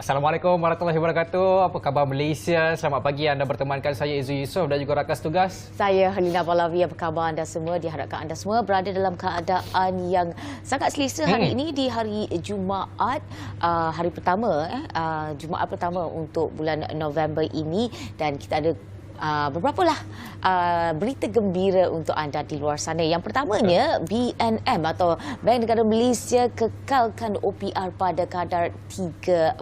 Assalamualaikum warahmatullahi wabarakatuh. Apa khabar Malaysia? Selamat pagi, anda bertemankan saya Izzu Yusof dan juga rakan tugas. Saya Helena Pahlavi. Apa khabar anda semua? Diharapkan anda semua berada dalam keadaan yang sangat selesa hari ini di hari Jumaat, hari pertama, Jumaat pertama untuk bulan November ini, dan kita ada beberapa berita gembira untuk anda di luar sana. Yang pertamanya, BNM atau Bank Negara Malaysia kekalkan OPR pada kadar 3%.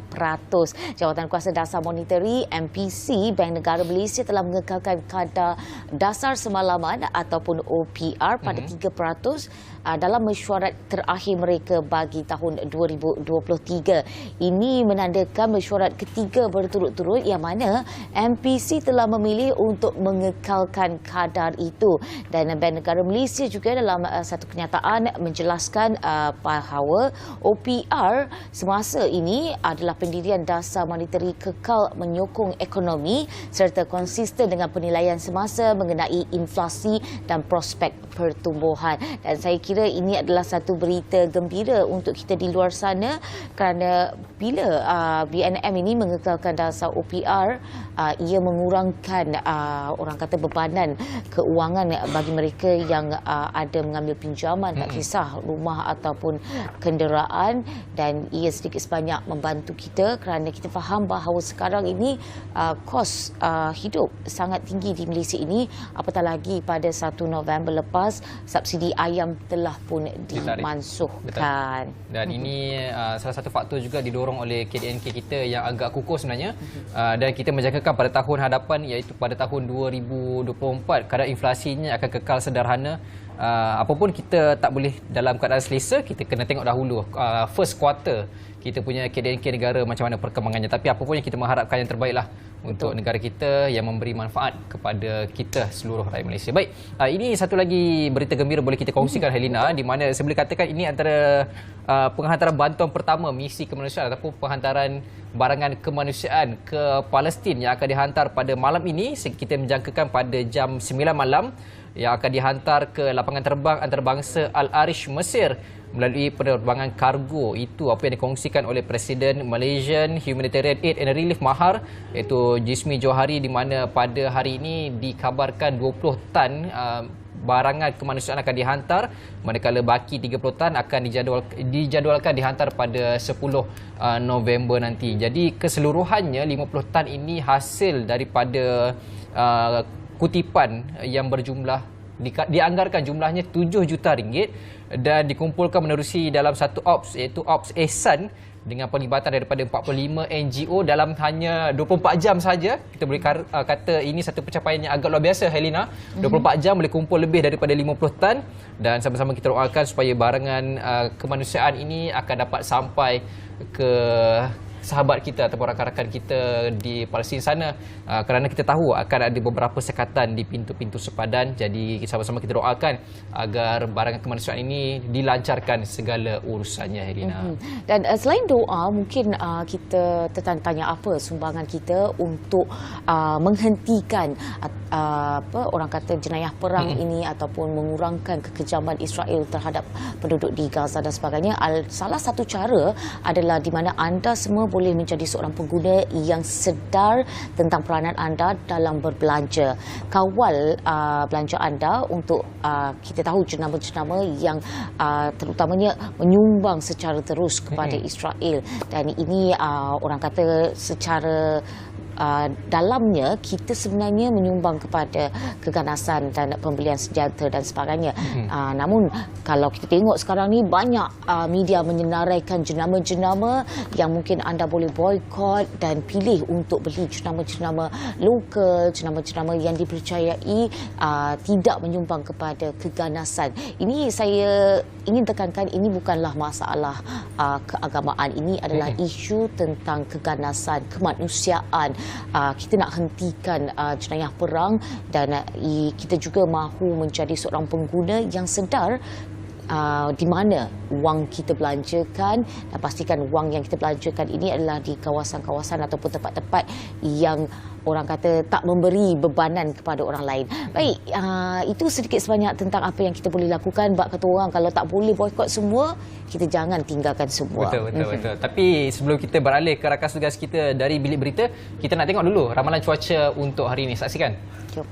Jawatan Kuasa Dasar Monetary MPC Bank Negara Malaysia telah mengekalkan kadar dasar semalaman ataupun OPR pada 3% dalam mesyuarat terakhir mereka bagi tahun 2023. Ini menandakan mesyuarat ketiga berturut-turut yang mana MPC telah memilih untuk mengekalkan kadar itu, dan Bank Negara Malaysia juga dalam satu kenyataan menjelaskan bahawa OPR semasa ini adalah pendirian dasar monetary kekal menyokong ekonomi serta konsisten dengan penilaian semasa mengenai inflasi dan prospek pertumbuhan. Dan saya kira ini adalah satu berita gembira untuk kita di luar sana, kerana bila BNM ini mengekalkan dasar OPR, ia mengurangkan orang kata bebanan keuangan bagi mereka yang ada mengambil pinjaman, tak kisah rumah ataupun kenderaan, dan ia sedikit sebanyak membantu kita kerana kita faham bahawa sekarang ini kos hidup sangat tinggi di Malaysia ini, apatah lagi pada 1 November lepas subsidi ayam telah pun dimansuhkan. Betul. Dan ini salah satu faktor juga didorong oleh KDNK kita yang agak kukuh sebenarnya, dan kita menjangkakan pada tahun hadapan, iaitu pada tahun 2024 kadar inflasinya akan kekal sederhana. Apapun kita tak boleh dalam keadaan selesa, kita kena tengok dahulu first quarter kita punya KDNK negara macam mana perkembangannya. Tapi apapun yang kita mengharapkan yang terbaiklah untuk negara kita yang memberi manfaat kepada kita seluruh rakyat Malaysia. Baik, ini satu lagi berita gembira boleh kita kongsikan Helena, di mana saya boleh katakan ini antara penghantaran bantuan pertama misi kemanusiaan ataupun penghantaran barangan kemanusiaan ke Palestin yang akan dihantar pada malam ini. Kita menjangkakan pada jam 9 malam yang akan dihantar ke lapangan terbang antarabangsa Al-Arish Mesir melalui penerbangan kargo. Itu apa yang dikongsikan oleh Presiden Malaysian Humanitarian Aid and Relief Mahar, iaitu Jismi Johari, di mana pada hari ini dikabarkan 20 tan barangan kemanusiaan akan dihantar, manakala baki 30 tan akan dijadualkan dihantar pada 10 November nanti. Jadi keseluruhannya 50 tan ini hasil daripada kutipan yang berjumlah dianggarkan jumlahnya 7 juta ringgit dan dikumpulkan menerusi dalam satu ops, iaitu Ops Ehsan, dengan pelibatan daripada 45 NGO dalam hanya 24 jam saja. Kita boleh kata ini satu pencapaian yang agak luar biasa, Helena. 24 jam boleh kumpul lebih daripada 50 tan, dan sama-sama kita doakan supaya barangan kemanusiaan ini akan dapat sampai ke sahabat kita ataupun rakan-rakan kita di Palestin sana, kerana kita tahu akan ada beberapa sekatan di pintu-pintu sepadan. Jadi sama-sama kita doakan agar barangan kemanusiaan ini dilancarkan segala urusannya, Helena. Dan selain doa, mungkin kita tertanya apa sumbangan kita untuk menghentikan orang kata jenayah perang ini ataupun mengurangkan kekejaman Israel terhadap penduduk di Gaza dan sebagainya. Salah satu cara adalah di mana anda semua boleh menjadi seorang pengguna yang sedar tentang peranan anda dalam berbelanja. Kawal belanja anda untuk kita tahu jenama-jenama yang terutamanya menyumbang secara terus kepada Israel, dan ini orang kata secara dalamnya kita sebenarnya menyumbang kepada keganasan dan pembelian senjata dan sebagainya. Namun kalau kita tengok sekarang ni banyak media menyenaraikan jenama-jenama yang mungkin anda boleh boykot dan pilih untuk beli jenama-jenama lokal, jenama-jenama yang dipercayai tidak menyumbang kepada keganasan. Ini saya ingin tekankan, ini bukanlah masalah keagamaan, ini adalah isu tentang keganasan, kemanusiaan. Kita nak hentikan jenayah perang, dan kita juga mahu menjadi seorang pengguna yang sedar di mana wang kita belanjakan, dan pastikan wang yang kita belanjakan ini adalah di kawasan-kawasan ataupun tempat-tempat yang orang kata tak memberi bebanan kepada orang lain. Baik, itu sedikit sebanyak tentang apa yang kita boleh lakukan. Bak kata orang, kalau tak boleh boikot semua, kita jangan tinggalkan semua. Betul. Tapi sebelum kita beralih ke rakan tugas kita dari Bilik Berita, kita nak tengok dulu ramalan cuaca untuk hari ini. Saksikan. Jom.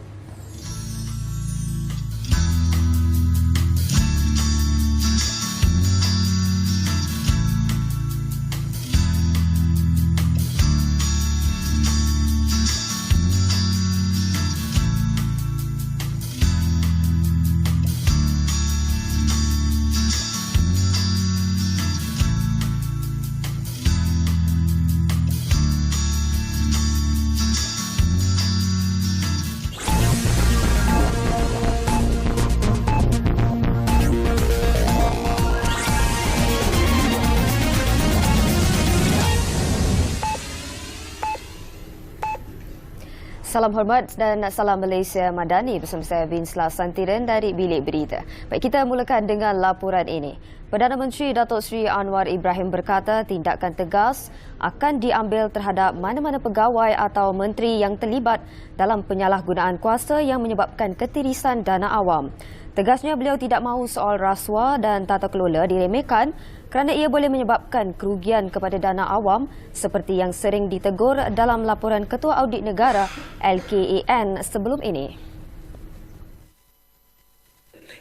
Salam hormat dan salam Malaysia Madani bersama saya Binsla Santiran dari Bilik Berita. Baik, kita mulakan dengan laporan ini. Perdana Menteri Datuk Seri Anwar Ibrahim berkata tindakan tegas akan diambil terhadap mana-mana pegawai atau menteri yang terlibat dalam penyalahgunaan kuasa yang menyebabkan ketirisan dana awam. Tegasnya, beliau tidak mahu soal rasuah dan tata kelola diremehkan kerana ia boleh menyebabkan kerugian kepada dana awam seperti yang sering ditegur dalam laporan Ketua Audit Negara LKAN sebelum ini.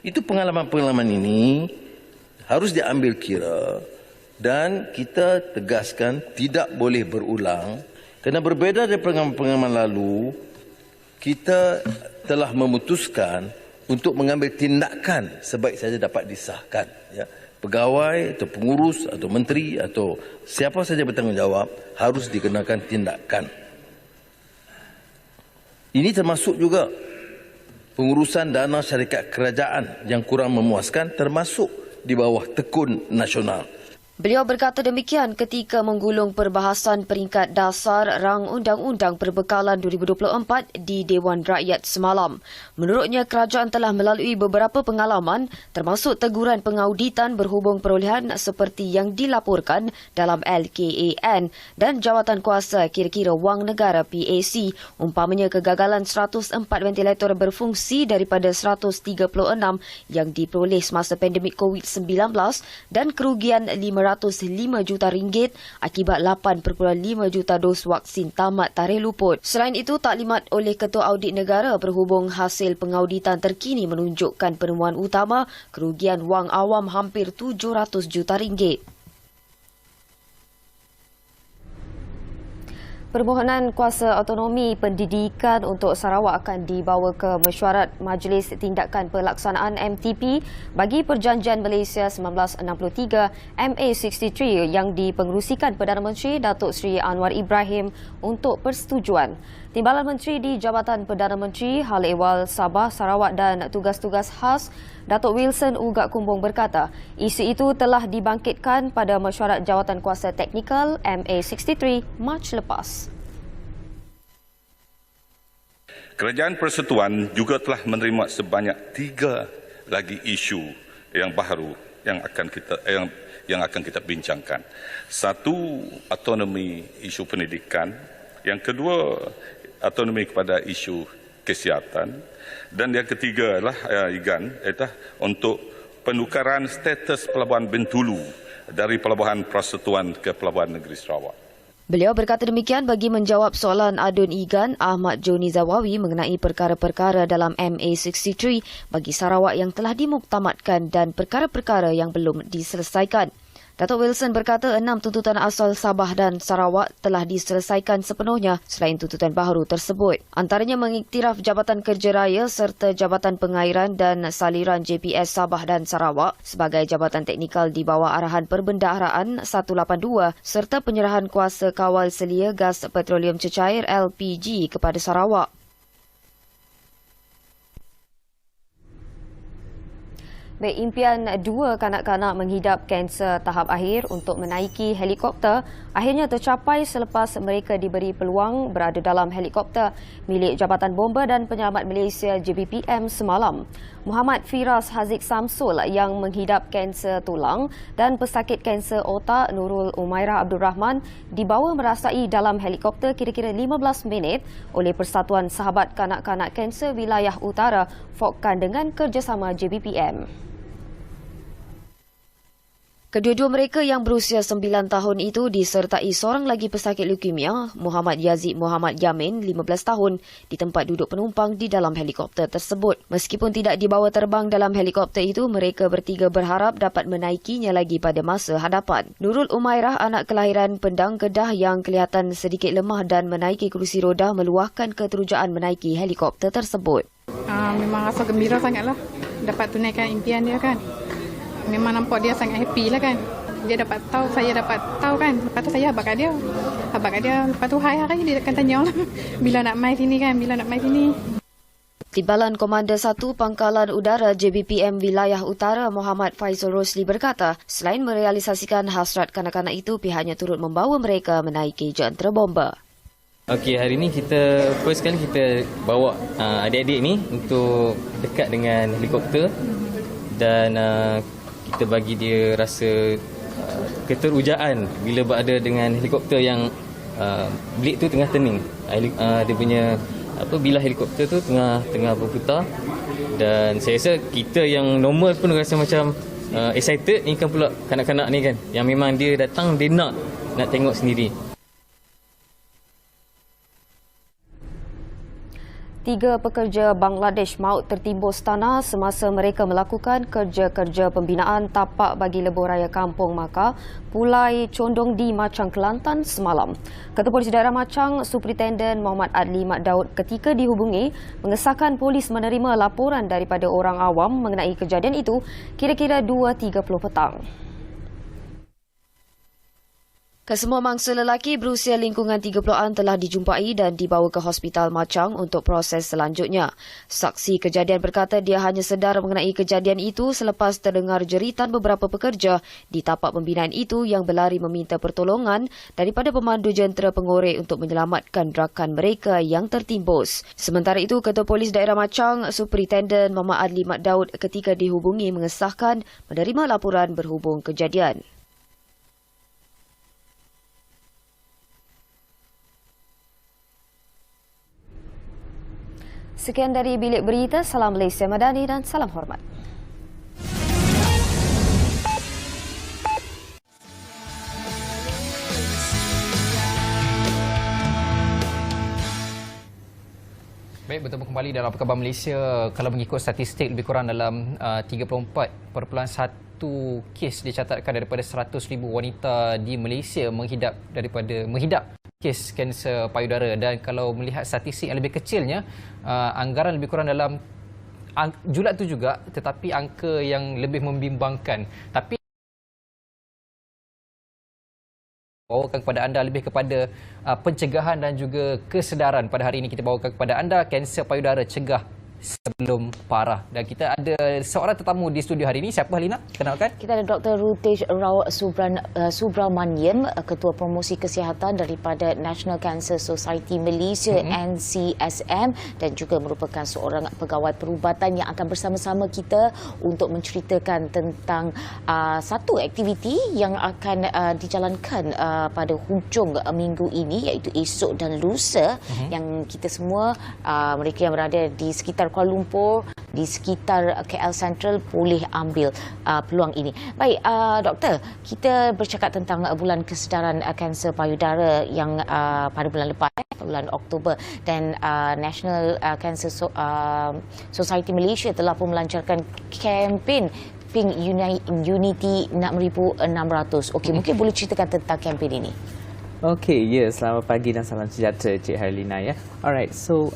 Itu pengalaman-pengalaman ini harus diambil kira dan kita tegaskan tidak boleh berulang kerana berbeza dari pengalaman-pengalaman lalu, kita telah memutuskan untuk mengambil tindakan sebaik saja dapat disahkan. Ya. Pegawai atau pengurus atau menteri atau siapa saja bertanggungjawab harus dikenakan tindakan. Ini termasuk juga pengurusan dana syarikat kerajaan yang kurang memuaskan termasuk di bawah tekun nasional. Beliau berkata demikian ketika menggulung perbahasan peringkat dasar rang Undang-Undang Perbekalan 2024 di Dewan Rakyat semalam. Menurutnya, kerajaan telah melalui beberapa pengalaman termasuk teguran pengauditan berhubung perolehan seperti yang dilaporkan dalam LKAN dan jawatan kuasa kira-kira wang negara PAC, umpamanya kegagalan 104 ventilator berfungsi daripada 136 yang diperoleh semasa pandemik COVID-19 dan kerugian RM505 juta akibat 8.5 juta dos vaksin tamat tarikh luput. Selain itu, taklimat oleh Ketua Audit Negara berhubung hasil pengauditan terkini menunjukkan penemuan utama kerugian wang awam hampir RM700 juta. Permohonan kuasa autonomi pendidikan untuk Sarawak akan dibawa ke mesyuarat Majlis Tindakan Pelaksanaan MTP bagi Perjanjian Malaysia 1963 MA63 yang dipengerusikan Perdana Menteri Datuk Seri Anwar Ibrahim untuk persetujuan. Timbalan Menteri di Jabatan Perdana Menteri, Hal Ehwal Sabah, Sarawak dan Tugas-Tugas Khas, Datuk Wilson Ugak Kumbong berkata, isu itu telah dibangkitkan pada mesyuarat Jawatan Kuasa Teknikal MA63 Mac lepas. Kerajaan Persekutuan juga telah menerima sebanyak 3 lagi isu yang baru yang akan kita bincangkan. Satu, autonomi isu pendidikan. Yang kedua, autonomi kepada isu kesihatan. Dan yang ketiga adalah untuk penukaran status Pelabuhan Bintulu dari Pelabuhan Persekutuan ke Pelabuhan Negeri Sarawak. Beliau berkata demikian bagi menjawab soalan Adun Igan Ahmad Joni Zawawi mengenai perkara-perkara dalam MA63 bagi Sarawak yang telah dimuktamadkan dan perkara-perkara yang belum diselesaikan. Datuk Wilson berkata 6 tuntutan asal Sabah dan Sarawak telah diselesaikan sepenuhnya selain tuntutan baharu tersebut. Antaranya mengiktiraf Jabatan Kerja Raya serta Jabatan Pengairan dan Saliran JPS Sabah dan Sarawak sebagai jabatan teknikal di bawah arahan Perbendaharaan 182 serta penyerahan kuasa kawal selia gas petroleum cecair LPG kepada Sarawak. Baik, impian 2 kanak-kanak menghidap kanser tahap akhir untuk menaiki helikopter akhirnya tercapai selepas mereka diberi peluang berada dalam helikopter milik Jabatan Bomba dan Penyelamat Malaysia JBPM semalam. Muhammad Firas Haziq Samsul yang menghidap kanser tulang dan pesakit kanser otak Nurul Umairah Abdul Rahman dibawa merasai dalam helikopter kira-kira 15 minit oleh Persatuan Sahabat Kanak-Kanak Kanser Wilayah Utara FOKKAN dengan kerjasama JBPM. Kedua-dua mereka yang berusia 9 tahun itu disertai seorang lagi pesakit leukemia, Muhammad Yazid Muhammad Yamin, 15 tahun, di tempat duduk penumpang di dalam helikopter tersebut. Meskipun tidak dibawa terbang dalam helikopter itu, mereka bertiga berharap dapat menaikinya lagi pada masa hadapan. Nurul Umairah, anak kelahiran Pendang, Kedah yang kelihatan sedikit lemah dan menaiki kerusi roda, meluahkan keterujaan menaiki helikopter tersebut. Memang rasa gembira sangatlah dapat tunaikan impian dia kan. Memang nampak dia sangat happy lah kan. Dia dapat tahu, saya dapat tahu kan. Lepas tu saya habaq kat dia. Lepas tu hari-hari dia akan tanya lah. Bila nak mai sini kan, bila nak mai sini. Timbalan Komander 1 Pangkalan Udara JBPM Wilayah Utara Muhammad Faizul Rosli berkata, selain merealisasikan hasrat kanak-kanak itu, pihaknya turut membawa mereka menaiki jentera bomba. Okey, hari ini first kali kita bawa adik-adik ni untuk dekat dengan helikopter dan kita bagi dia rasa keterujaan bila berada dengan helikopter yang bilik tu tengah turning. Dia punya bila helikopter tu tengah berputar, dan saya rasa kita yang normal pun rasa macam excited. Ini kan pula kanak-kanak ni kan yang memang dia datang, dia nak tengok sendiri. 3 pekerja Bangladesh maut tertimbus tanah semasa mereka melakukan kerja-kerja pembinaan tapak bagi lebuh raya Kampung Maka, Pulai Condong di Machang, Kelantan semalam. Ketua Polis Daerah Machang, Superintenden Muhammad Adli Mat Daud ketika dihubungi mengesahkan polis menerima laporan daripada orang awam mengenai kejadian itu kira-kira 2.30 petang. Kesemua mangsa lelaki berusia lingkungan 30-an telah dijumpai dan dibawa ke Hospital Machang untuk proses selanjutnya. Saksi kejadian berkata dia hanya sedar mengenai kejadian itu selepas terdengar jeritan beberapa pekerja di tapak pembinaan itu yang berlari meminta pertolongan daripada pemandu jentera pengorek untuk menyelamatkan rakan mereka yang tertimbus. Sementara itu, Ketua Polis Daerah Machang, Superintenden Muhammad Adli Mat Daud ketika dihubungi mengesahkan menerima laporan berhubung kejadian. Sekian dari Bilik Berita. Salam Malaysia Madani dan salam hormat. Baik, bertemu kembali dalam Khabar Malaysia. Kalau mengikut statistik, lebih kurang dalam 34.1 kes dicatatkan daripada 100,000 wanita di Malaysia menghidap kes kanser payudara, dan kalau melihat statistik yang lebih kecilnya, anggaran lebih kurang dalam julat tu juga, tetapi angka yang lebih membimbangkan. Tapi bawakan kepada anda lebih kepada pencegahan dan juga kesedaran. Pada hari ini kita bawakan kepada anda kanser payudara, cegah sebelum parah. Dan kita ada seorang tetamu di studio hari ini. Siapa, Halina? Kenalkan. Kita ada Dr. Rutej Rao Subramaniam, Ketua Promosi Kesihatan daripada National Cancer Society Malaysia, NCSM, dan juga merupakan seorang pegawai perubatan yang akan bersama-sama kita untuk menceritakan tentang satu aktiviti yang akan dijalankan pada hujung minggu ini, iaitu esok dan lusa, yang kita semua mereka yang berada di sekitar Kuala Lumpur, di sekitar KL Central boleh ambil peluang ini. Baik, doktor, kita bercakap tentang bulan kesedaran kanser payudara yang pada bulan lepas, bulan Oktober, dan National Cancer Society Malaysia telah pun melancarkan kempen Pink Unity 6,600. Okey, mungkin boleh ceritakan tentang kempen ini? Okey, selamat pagi dan salam sejahtera Cik Harlina ya. Alright, so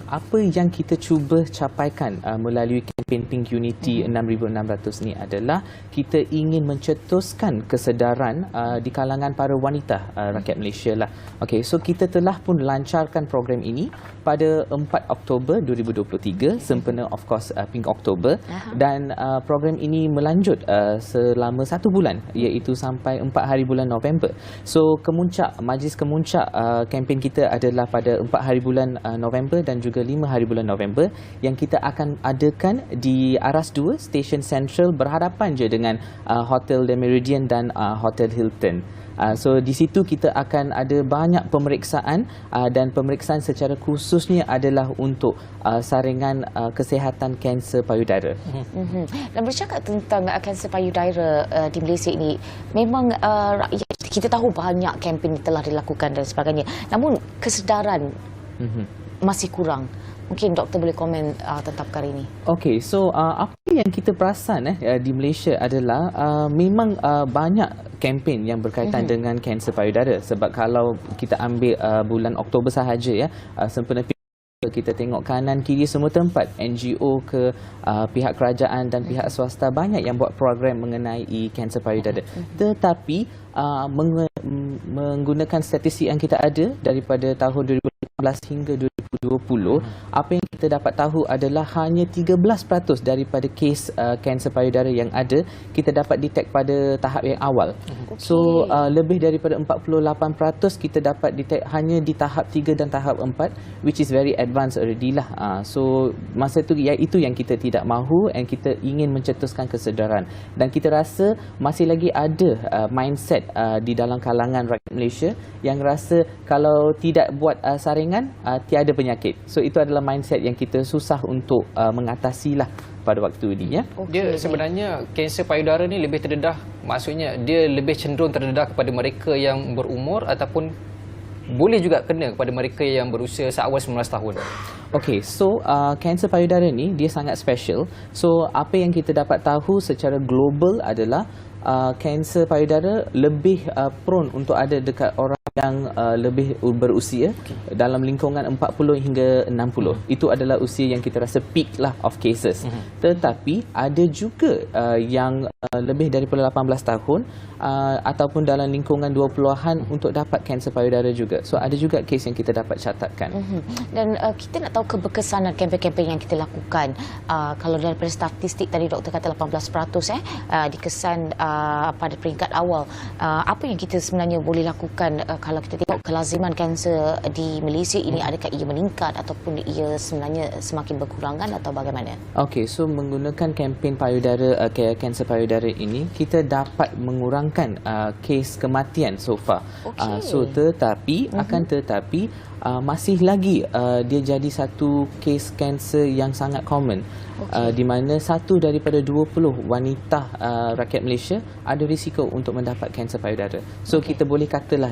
apa yang kita cuba capaikan melalui kempen Pink Unity 6,600 ni adalah kita ingin mencetuskan kesedaran di kalangan para wanita rakyat Malaysia lah. Okey, so kita telah pun lancarkan program ini pada 4 Oktober 2023, sempena of course Pink Oktober, dan program ini melanjut selama 1 bulan, iaitu sampai 4 hari bulan November. So kemuncak majlis kemuncak kempen kita adalah pada 4 hari bulan November dan juga 5 hari bulan November yang kita akan adakan di Aras 2 Station Central berhadapan je dengan Hotel The Meridian dan Hotel Hilton. So di situ kita akan ada banyak pemeriksaan dan pemeriksaan secara khususnya adalah untuk saringan kesihatan kanser payudara. Dan bercakap tentang kanser payudara di Malaysia ini, memang kita tahu banyak kempen telah dilakukan dan sebagainya. Namun kesedaran masih kurang. Mungkin doktor boleh komen tentang perkara ini. Okey, so apa yang kita perasan di Malaysia adalah memang banyak kempen yang berkaitan dengan kanser payudara. Sebab kalau kita ambil bulan Oktober sahaja sempena kita tengok kanan kiri semua tempat, NGO ke pihak kerajaan dan pihak swasta banyak yang buat program mengenai kanser payudara. Tetapi menggunakan statistik yang kita ada daripada tahun 2018 hingga 2020, apa yang kita dapat tahu adalah hanya 13% daripada kes kanser payudara yang ada kita dapat detect pada tahap yang awal. So lebih daripada 48% kita dapat detect hanya di tahap 3 dan tahap 4, which is very advanced already lah. So masa itu itu yang kita tidak mahu, and kita ingin mencetuskan kesedaran, dan kita rasa masih lagi ada mindset di dalam kalangan rakyat Malaysia yang rasa kalau tidak buat saringan tiada penyakit. So itu adalah mindset yang kita susah untuk mengatasi lah pada waktu ini. Dia sebenarnya kanser payudara ni lebih terdedah, maksudnya dia lebih cenderung terdedah kepada mereka yang berumur ataupun boleh juga kena kepada mereka yang berusia seawal 19 tahun. Okey, so kanser payudara ni dia sangat special. So apa yang kita dapat tahu secara global adalah kanser payudara lebih prone untuk ada dekat orang yang lebih berusia dalam lingkungan 40 hingga 60. Itu adalah usia yang kita rasa peak lah of cases. Tetapi ada juga yang lebih daripada 18 tahun ataupun dalam lingkungan 20-an untuk dapat kanser payudara juga. So ada juga kes yang kita dapat catatkan. Dan kita nak tahu keberkesanan kempen-kempen yang kita lakukan. Kalau daripada statistik tadi doktor kata 18% dikesan pada peringkat awal. Apa yang kita sebenarnya boleh lakukan kalau kita tengok kelaziman kanser di Malaysia ini, adakah ia meningkat ataupun ia sebenarnya semakin berkurangan atau bagaimana? Okey, so menggunakan kempen payudara, kanser payudara ini, kita dapat mengurangkan kes kematian so far. So tetapi masih lagi dia jadi satu kes kanser yang sangat common. Di mana 1 daripada 20 wanita rakyat Malaysia ada risiko untuk mendapat kanser payudara. So kita boleh katalah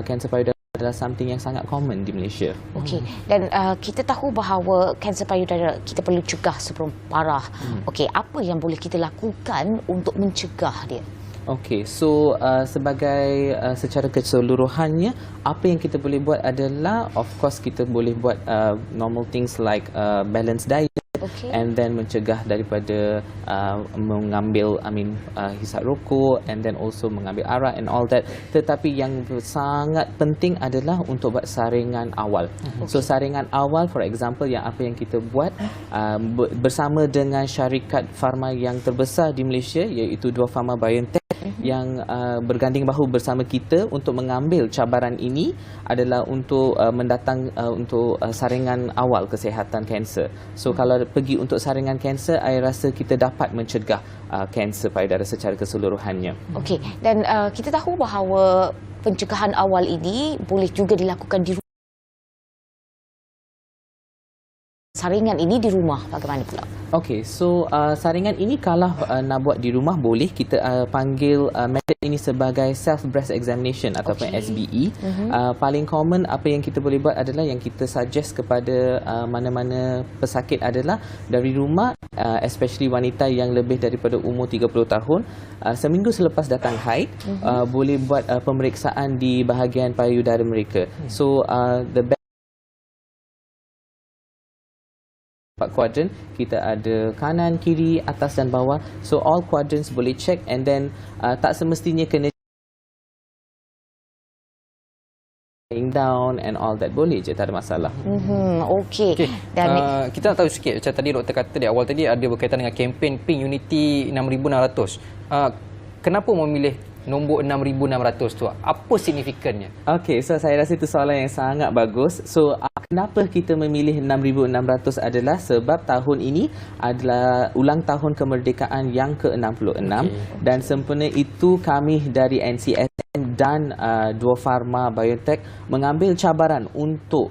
kanser payudara adalah something yang sangat common di Malaysia. Okey, dan kita tahu bahawa kanser payudara kita perlu cegah sebelum parah. Okey, apa yang boleh kita lakukan untuk mencegah dia? Okey, so sebagai secara keseluruhannya, apa yang kita boleh buat adalah, of course kita boleh buat normal things like balanced diet, and then mencegah daripada mengambil hisap rokok, and then also mengambil arak and all that. Tetapi yang sangat penting adalah untuk buat saringan awal. So saringan awal, for example, yang apa yang kita buat bersama dengan syarikat farma yang terbesar di Malaysia, iaitu Dua Pharma BioNTech, yang berganding bahu bersama kita untuk mengambil cabaran ini adalah untuk untuk saringan awal kesihatan kanser. So kalau pergi untuk saringan kanser, saya rasa kita dapat mencegah kanser payudara secara keseluruhannya. Okey, dan kita tahu bahawa pencegahan awal ini boleh juga dilakukan di saringan ini di rumah, bagaimana pula? Okey, so saringan ini kalau nak buat di rumah boleh, kita panggil method ini sebagai self breast examination ataupun SBE. Paling common apa yang kita boleh buat adalah yang kita suggest kepada mana-mana pesakit adalah dari rumah, especially wanita yang lebih daripada umur 30 tahun, seminggu selepas datang haid, boleh buat pemeriksaan di bahagian payudara mereka. So the best quadrant, kita ada kanan, kiri, atas dan bawah. So all quadrants boleh check, and then tak semestinya kena lying down and all that, boleh je, tak ada masalah. Okey. Dan kita nak tahu sikit, macam tadi doktor kata di awal tadi ada berkaitan dengan kempen Pink Unity 6600. Kenapa memilih nombor 6,600 tu, apa signifikannya? Okey, so saya rasa itu soalan yang sangat bagus. So kenapa kita memilih 6,600 adalah sebab tahun ini adalah ulang tahun kemerdekaan yang ke-66 dan sempena itu kami dari NCSN dan Dua Pharma Biotech mengambil cabaran untuk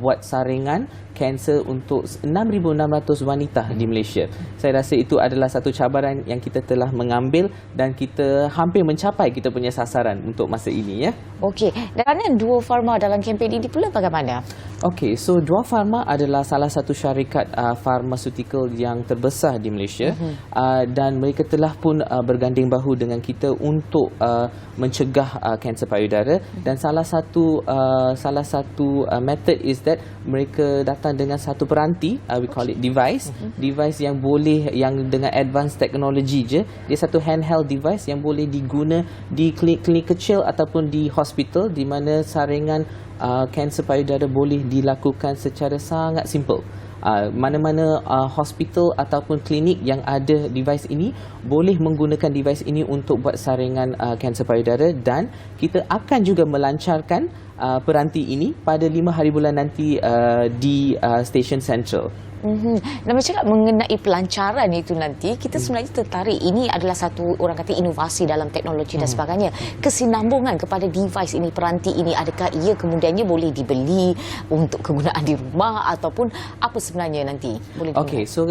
buat saringan kanser untuk 6,600 wanita di Malaysia. Saya rasa itu adalah satu cabaran yang kita telah mengambil dan kita hampir mencapai kita punya sasaran untuk masa ini, ya. Okey, dan Dua Pharma dalam kempen ini pula bagaimana? Okey, so Dua Pharma adalah salah satu syarikat farmaceutical yang terbesar di Malaysia dan mereka telah pun berganding bahu dengan kita untuk mencegah kanser payudara dan salah satu method is that mereka datang dengan satu peranti, we call it device yang boleh, yang dengan advanced technology je. Dia satu handheld device yang boleh diguna di klinik kecil ataupun di hospital di mana saringan kanser payudara boleh dilakukan secara sangat simple. Mana-mana hospital ataupun klinik yang ada device ini boleh menggunakan device ini untuk buat saringan kanser payudara dan kita akan juga melancarkan peranti ini pada 5 hari bulan nanti di Station Central. Dan bercakap mengenai pelancaran itu nanti, kita sebenarnya tertarik. Ini adalah satu, orang kata, inovasi dalam teknologi dan sebagainya. Kesinambungan kepada device ini, peranti ini, adakah ia kemudiannya boleh dibeli untuk kegunaan di rumah ataupun apa sebenarnya nanti boleh digunakan? Okey, so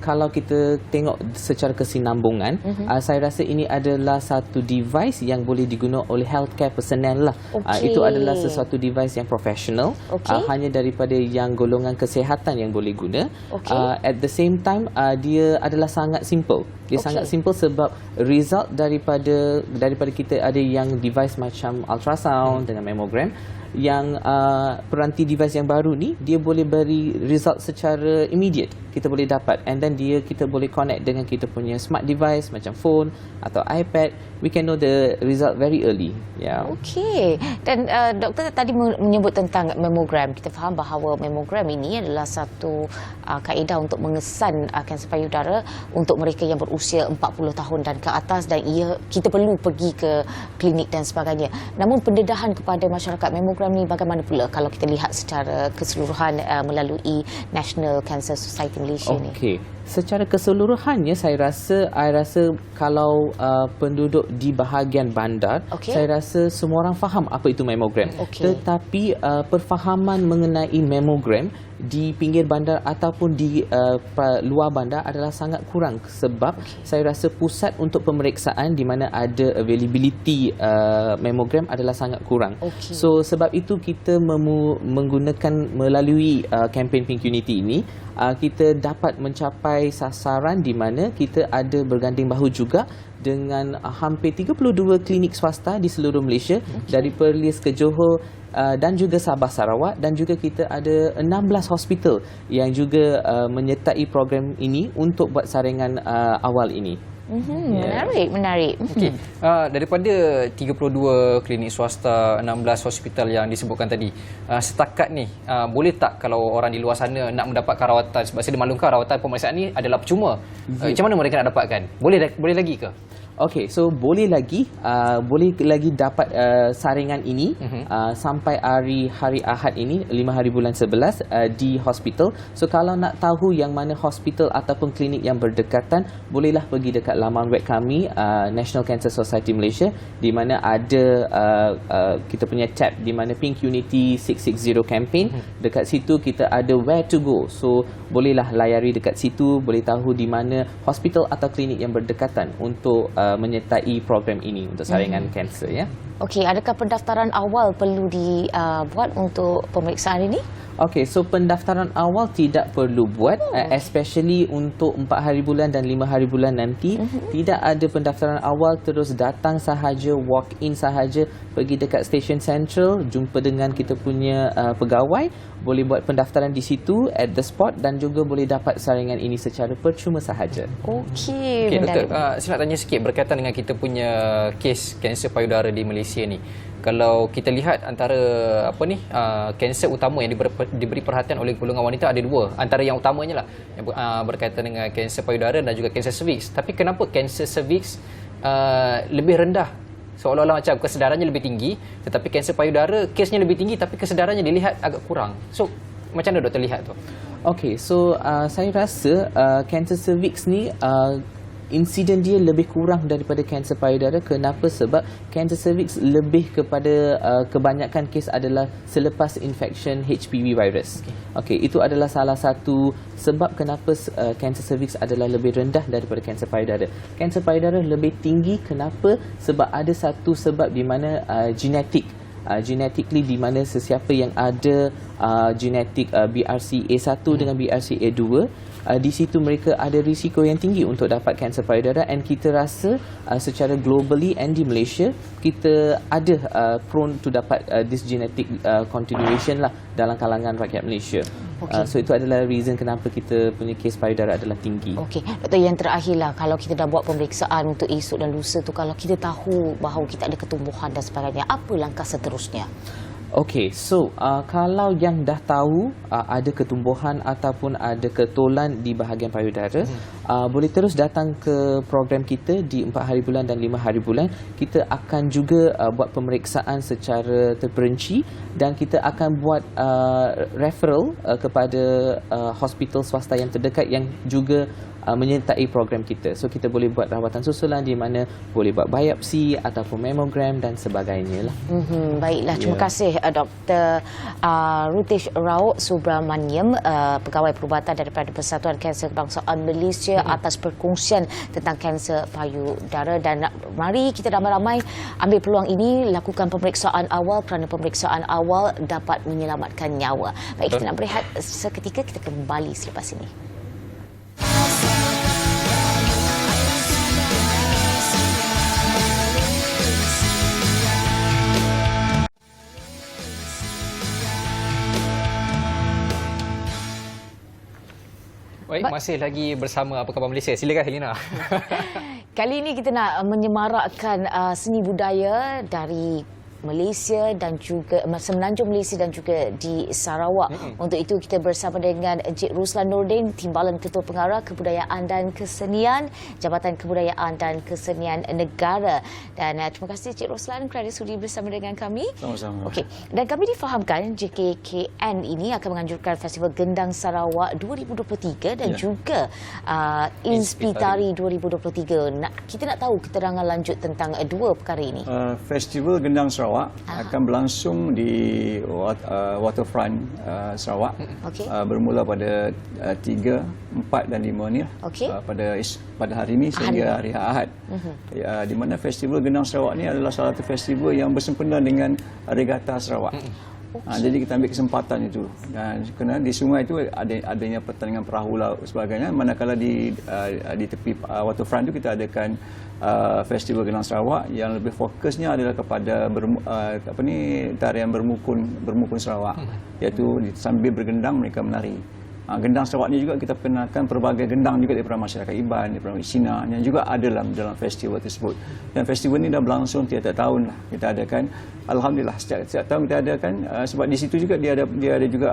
kalau kita tengok secara kesinambungan, saya rasa ini adalah satu device yang boleh digunakan oleh healthcare personnel lah. Itu adalah sesuatu device yang profesional, hanya daripada yang golongan kesihatan yang boleh guna. At the same time, dia adalah sangat simple. Dia sangat simple sebab result daripada kita ada yang device macam ultrasound dengan mammogram. Yang peranti device yang baru ni, dia boleh beri result secara immediate. Kita boleh dapat, and then kita boleh connect dengan kita punya smart device macam phone atau iPad. We can know the result very early. Okey. Dan doktor tadi menyebut tentang mammogram. Kita faham bahawa mammogram ini adalah satu kaedah untuk mengesan kanser payudara untuk mereka yang berusia 40 tahun dan ke atas, dan kita perlu pergi ke klinik dan sebagainya. Namun pendedahan kepada masyarakat mammogram ni bagaimana pula kalau kita lihat secara keseluruhan melalui National Cancer Society Malaysia ni? Okey. Secara keseluruhannya saya rasa kalau penduduk di bahagian bandar, saya rasa semua orang faham apa itu mammogram. Tetapi perfahaman mengenai mammogram di pinggir bandar ataupun di luar bandar adalah sangat kurang sebab saya rasa pusat untuk pemeriksaan di mana ada availability mammogram adalah sangat kurang. So sebab itu kita menggunakan melalui kempen Pink Unity ini, kita dapat mencapai sasaran di mana kita ada berganding bahu juga dengan hampir 32 klinik swasta di seluruh Malaysia, dari Perlis ke Johor dan juga Sabah Sarawak, dan juga kita ada 16 hospital yang juga menyertai program ini untuk buat saringan awal ini. Menarik. Okey. Daripada 32 klinik swasta, 16 hospital yang disebutkan tadi, setakat ni boleh tak kalau orang di luar sana nak mendapatkan rawatan, sebab saya dimaklumkan rawatan pemeriksaan ni adalah percuma. Macam mana mereka nak dapatkan? Boleh lagi ke? Okey, so boleh lagi dapat saringan ini sampai hari Ahad ini, 5 hari bulan 11 di hospital. So kalau nak tahu yang mana hospital ataupun klinik yang berdekatan, bolehlah pergi dekat laman web kami, National Cancer Society Malaysia, di mana ada kita punya tab di mana Pink Unity 660 campaign. Dekat situ kita ada where to go. So bolehlah layari dekat situ, boleh tahu di mana hospital atau klinik yang berdekatan untuk menyertai program ini untuk saringan kanser, ya. Okey, adakah pendaftaran awal perlu dibuat untuk pemeriksaan ini? Okey, so pendaftaran awal tidak perlu buat, especially untuk 4 hari bulan dan 5 hari bulan nanti. Tidak ada pendaftaran awal, terus datang sahaja, walk in sahaja, pergi dekat Station Central, jumpa dengan kita punya pegawai, boleh buat pendaftaran di situ at the spot dan juga boleh dapat saringan ini secara percuma sahaja. Okey, doktor, saya nak tanya sikit berkaitan dengan kita punya kes kanser payudara di Malaysia ni. Kalau kita lihat antara kanser utama yang diberi perhatian oleh golongan wanita ada dua. Antara yang utamanya lah yang berkaitan dengan kanser payudara dan juga kanser cervix. Tapi kenapa kanser cervix lebih rendah Seolah-olah macam kesedarannya lebih tinggi, tetapi kanser payudara kesnya lebih tinggi tapi kesedarannya dilihat agak kurang. So macam mana doktor lihat tu? Okay, so saya rasa kanser cervix ni insiden dia lebih kurang daripada kanser payudara. Kenapa? Sebab kanser cervix lebih kepada kebanyakan kes adalah selepas infection HPV virus. Okey, itu adalah salah satu sebab kenapa kanser cervix adalah lebih rendah daripada kanser payudara. Kanser payudara lebih tinggi, kenapa? Sebab ada satu sebab di mana genetically di mana sesiapa yang ada genetik BRCA1 dengan BRCA2, di situ mereka ada risiko yang tinggi untuk dapat kanser payudara, and kita rasa secara globally and di Malaysia kita ada prone to dapat this genetic continuation lah dalam kalangan rakyat Malaysia. So itu adalah reason kenapa kita punya kes payudara adalah tinggi. Okey, doktor, yang terakhirlah, kalau kita dah buat pemeriksaan untuk esok dan lusa tu, kalau kita tahu bahawa kita ada ketumbuhan dan sebagainya, apa langkah seterusnya? Okey, so kalau yang dah tahu ada ketumbuhan ataupun ada ketolan di bahagian payudara, boleh terus datang ke program kita di 4 hari bulan dan 5 hari bulan. Kita akan juga buat pemeriksaan secara terperinci dan kita akan buat referral kepada hospital swasta yang terdekat yang juga menyertai program kita. So kita boleh buat rawatan susulan di mana boleh buat biopsi ataupun mammogram dan sebagainya lah. Baiklah, terima kasih Dr. Rutish Rao Subramaniam, Pegawai Perubatan daripada Persatuan Kanser Kebangsaan Malaysia, atas perkongsian tentang kanser payudara. Dan mari kita ramai-ramai ambil peluang ini, lakukan pemeriksaan awal kerana pemeriksaan awal dapat menyelamatkan nyawa. Baik, kita nak berehat seketika, kita kembali selepas ini. Baik, masih lagi bersama Apa Khabar Malaysia. Silakan Helena. Kali ini kita nak menyemarakkan seni budaya dari Malaysia dan juga Semenanjung Malaysia dan juga di Sarawak. Untuk itu kita bersama dengan Encik Ruslan Nordin, Timbalan Ketua Pengarah Kebudayaan dan Kesenian, Jabatan Kebudayaan dan Kesenian Negara. Dan terima kasih Encik Ruslan kerana sudi bersama dengan kami. Sama-sama. Okey, dan kami difahamkan JKKN ini akan menganjurkan Festival Gendang Sarawak 2023 dan juga Inspitari 2023. Kita nak tahu keterangan lanjut tentang dua perkara ini. Festival Gendang Sarawak akan berlangsung di waterfront Sarawak. Bermula pada 3, 4 dan 5 ni pada hari ini sehingga hari Ahad. Di mana Festival Gendang Sarawak ni adalah salah satu festival yang bersempena dengan Regatta Sarawak. Jadi kita ambil kesempatan itu, dan kerana di sungai itu adanya pertandingan perahu laut sebagainya, manakala di tepi waterfront itu kita adakan Festival Gendang Sarawak yang lebih fokusnya adalah kepada tarian bermukun Sarawak, iaitu sambil bergendang mereka menari. Gendang Sarawak ni juga kita perkenalkan pelbagai gendang juga daripada masyarakat Iban, daripada Cina yang juga ada dalam festival tersebut. Dan festival ni dah berlangsung tiap-tiap tahun lah kita adakan. Alhamdulillah setiap tahun kita adakan, sebab di situ juga dia ada juga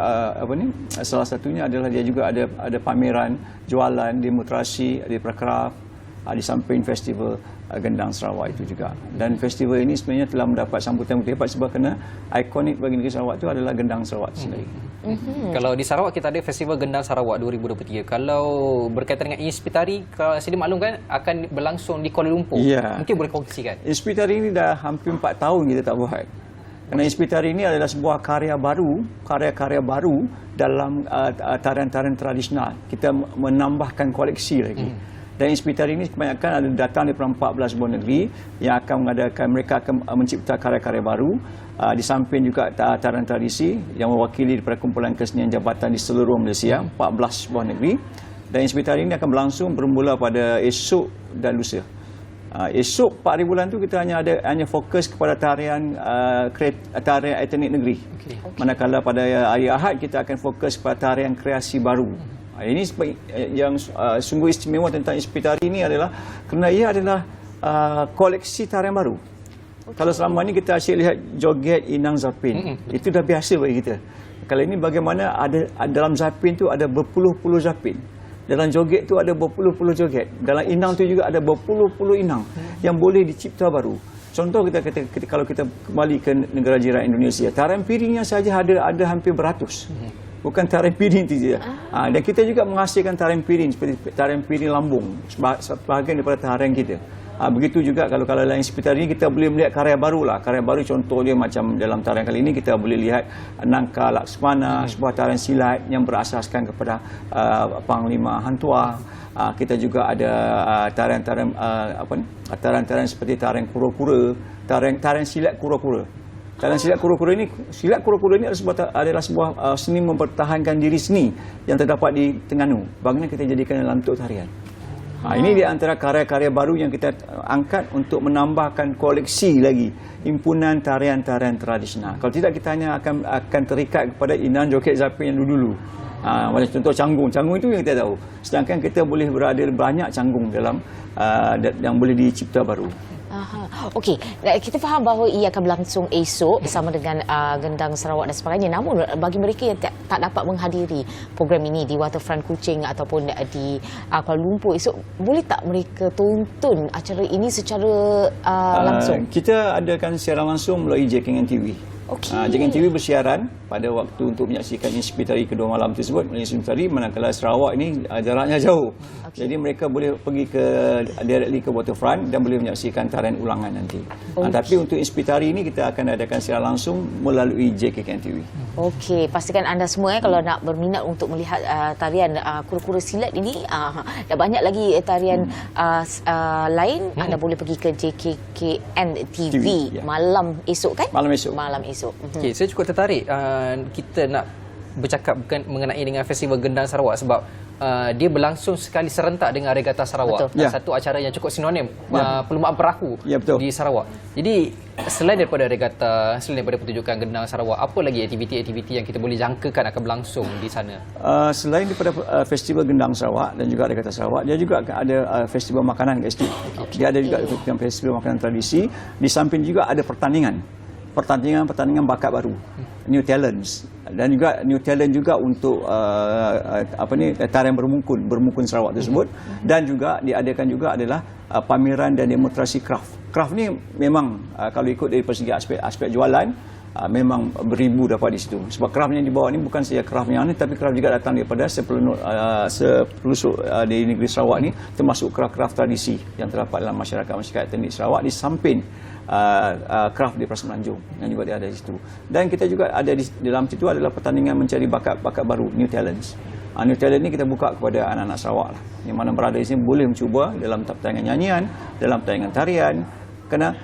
salah satunya adalah dia juga ada pameran, jualan, demonstrasi, ada prakraf di samping festival Gendang Sarawak itu juga. Dan festival ini sebenarnya telah mendapat sambutan yang hebat sebab kerana ikonik bagi negeri Sarawak itu adalah Gendang Sarawak sendiri. Kalau di Sarawak kita ada Festival Gendang Sarawak 2023. Kalau berkaitan dengan Inspitari, kalau saya maklumkan akan berlangsung di Kuala Lumpur. Mungkin boleh kongsikan. Inspitari ini dah hampir 4 tahun kita tak buat. Kerana Inspitari ini adalah sebuah karya baru dalam tarian-tarian tradisional. Kita menambahkan koleksi lagi. Dan Inspitari ini kebanyakan ada datang daripada 14 buah negeri yang akan mengadakan, mereka akan mencipta karya-karya baru. Di samping juga tarian tradisi yang mewakili daripada kumpulan kesenian jabatan di seluruh Malaysia, 14 buah negeri. Dan Inspitari ini akan berlangsung bermula pada esok dan lusa. Esok 4 hari bulan tu kita hanya fokus kepada tarian etnik negeri. Manakala pada hari Ahad kita akan fokus kepada tarian kreasi baru. Ini yang sungguh istimewa tentang Inspitari ini adalah kerana ia adalah koleksi tarian baru. Kalau selama ini kita asyik lihat joget Inang Zapin, itu dah biasa bagi kita. Kalau ini bagaimana dalam Zapin tu ada berpuluh-puluh Zapin. Dalam joget tu ada berpuluh-puluh joget. Dalam Inang tu juga ada berpuluh-puluh Inang yang boleh dicipta baru. Contoh kalau kita kembali ke negara jiran Indonesia, tarian piringnya saja ada hampir beratus. Bukan tarian piring itu saja. Dan kita juga menghasilkan tarian piring seperti tarian piring lambung, sebahagian daripada tarian kita. Begitu juga kalau lain seperti ini kita boleh melihat karya baru lah. Karya baru contohnya macam dalam tarian kali ini kita boleh lihat Nangka Laksmana, sebuah tarian silat yang berasaskan kepada Panglima Hantua. Kita juga ada tarian seperti tarian kura-kura, tarian silat kura-kura. Tarian silat kura-kura ini adalah sebuah seni mempertahankan diri seni yang terdapat di Terengganu. Bagaimana kita jadikan dalam bentuk tarian. Ini di antara karya-karya baru yang kita angkat untuk menambahkan koleksi lagi himpunan tarian-tarian tradisional. Kalau tidak kita hanya akan terikat kepada inan joget zapin yang dulu-dulu. Macam contoh canggung itu yang kita tahu. Sedangkan kita boleh berada banyak canggung dalam yang boleh dicipta baru. Okey, kita faham bahawa ia akan berlangsung esok bersama dengan Gendang Sarawak dan sebagainya. Namun bagi mereka yang tak dapat menghadiri program ini di Waterfront Kuching ataupun di Kuala Lumpur esok, boleh tak mereka tonton acara ini secara langsung? Kita adakan siaran langsung melalui JKN TV. JKN TV bersiaran pada waktu untuk menyaksikan Inspitari kedua malam tersebut melalui Inspitari, manakala Sarawak ini jaraknya jauh. Jadi mereka boleh pergi directly ke Waterfront dan boleh menyaksikan tarian ulangan nanti. Tapi untuk Inspitari ini kita akan adakan siaran langsung melalui JKN TV. Okey, pastikan anda semua kalau nak berminat untuk melihat tarian kura-kura silat ini, dah banyak lagi tarian lain, anda boleh pergi ke JKN TV malam esok kan? Malam esok. Okey, saya cukup tertarik kita nak bercakap mengenai dengan Festival Gendang Sarawak sebab dia berlangsung sekali serentak dengan Regatta Sarawak. Satu acara yang cukup sinonim perlumbaan perahu di Sarawak. Jadi selain daripada regatta, selain daripada pertunjukan Gendang Sarawak, apa lagi aktiviti-aktiviti yang kita boleh jangkakan akan berlangsung di sana? Selain daripada Festival Gendang Sarawak dan juga Regatta Sarawak, dia juga ada festival makanan kat situ. Dia ada juga festival makanan tradisi. Di samping juga ada pertandingan bakat baru, new talents, dan juga new talent juga untuk tarian bermukun Sarawak tersebut. Dan juga diadakan juga adalah pameran dan demonstrasi craft ni memang kalau ikut dari segi aspek jualan memang beribu dapat di situ. Sebab craft yang dibawa ni bukan saja craft yang ni, tapi craft juga datang daripada sepelusuk di negeri Sarawak ni, termasuk craft tradisi yang terdapat dalam masyarakat etnik Sarawak di samping craft di Perasaan Semenanjung yang juga ada di situ. Dan kita juga ada di dalam situ adalah pertandingan mencari bakat baru, new talents. New talent ni kita buka kepada anak-anak Sarawak lah, yang mana berada di sini boleh mencuba dalam pertandingan nyanyian, dalam pertandingan tarian. Kerana